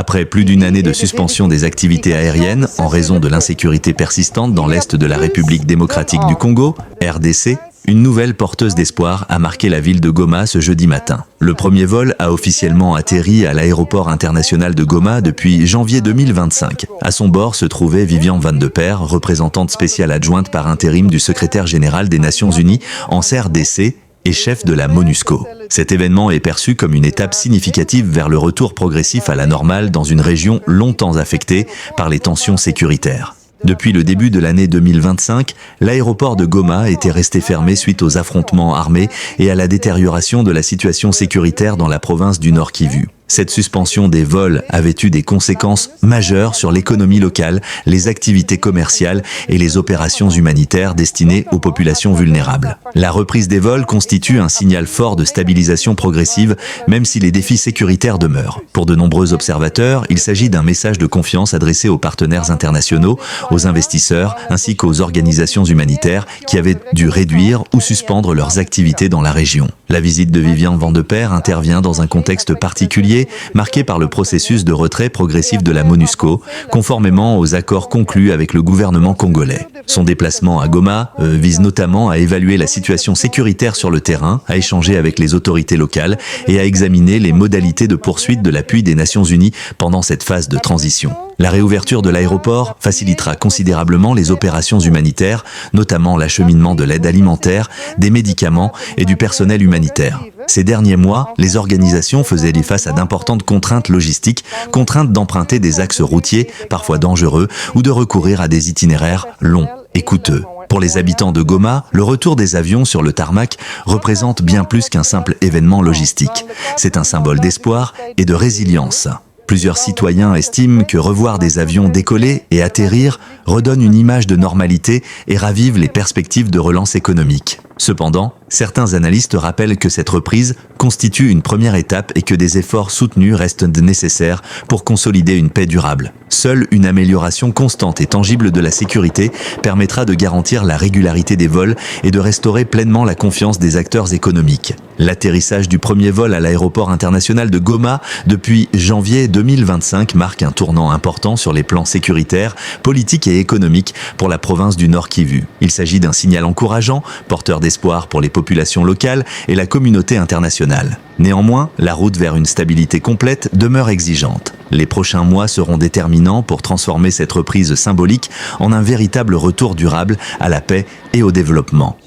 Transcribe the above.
Après plus d'une année de suspension des activités aériennes en raison de l'insécurité persistante dans l'est de la République démocratique du Congo, RDC, une nouvelle porteuse d'espoir a marqué la ville de Goma ce jeudi matin. Le premier vol a officiellement atterri à l'aéroport international de Goma depuis janvier 2025. À son bord se trouvait Viviane Van de Peer, représentante spéciale adjointe par intérim du secrétaire général des Nations Unies en RDC et chef de la MONUSCO. Cet événement est perçu comme une étape significative vers le retour progressif à la normale dans une région longtemps affectée par les tensions sécuritaires. Depuis le début de l'année 2025, l'aéroport de Goma était resté fermé suite aux affrontements armés et à la détérioration de la situation sécuritaire dans la province du Nord Kivu. Cette suspension des vols avait eu des conséquences majeures sur l'économie locale, les activités commerciales et les opérations humanitaires destinées aux populations vulnérables. La reprise des vols constitue un signal fort de stabilisation progressive, même si les défis sécuritaires demeurent. Pour de nombreux observateurs, il s'agit d'un message de confiance adressé aux partenaires internationaux, aux investisseurs ainsi qu'aux organisations humanitaires qui avaient dû réduire ou suspendre leurs activités dans la région. La visite de Viviane Van de Peer intervient dans un contexte particulier marqué par le processus de retrait progressif de la MONUSCO, conformément aux accords conclus avec le gouvernement congolais. Son déplacement à Goma vise notamment à évaluer la situation sécuritaire sur le terrain, à échanger avec les autorités locales et à examiner les modalités de poursuite de l'appui des Nations Unies pendant cette phase de transition. La réouverture de l'aéroport facilitera considérablement les opérations humanitaires, notamment l'acheminement de l'aide alimentaire, des médicaments et du personnel humanitaire. Ces derniers mois, les organisations faisaient face à d'importantes contraintes logistiques, contraintes d'emprunter des axes routiers, parfois dangereux, ou de recourir à des itinéraires longs et coûteux. Pour les habitants de Goma, le retour des avions sur le tarmac représente bien plus qu'un simple événement logistique. C'est un symbole d'espoir et de résilience. Plusieurs citoyens estiment que revoir des avions décoller et atterrir redonne une image de normalité et ravive les perspectives de relance économique. Cependant, certains analystes rappellent que cette reprise constitue une première étape et que des efforts soutenus restent nécessaires pour consolider une paix durable. Seule une amélioration constante et tangible de la sécurité permettra de garantir la régularité des vols et de restaurer pleinement la confiance des acteurs économiques. L'atterrissage du premier vol à l'aéroport international de Goma depuis janvier 2025 marque un tournant important sur les plans sécuritaires, politiques et économiques pour la province du Nord Kivu. Il s'agit d'un signal encourageant, porteur d'espoir pour les populations locales et la communauté internationale. Néanmoins, la route vers une stabilité complète demeure exigeante. Les prochains mois seront déterminants pour transformer cette reprise symbolique en un véritable retour durable à la paix et au développement.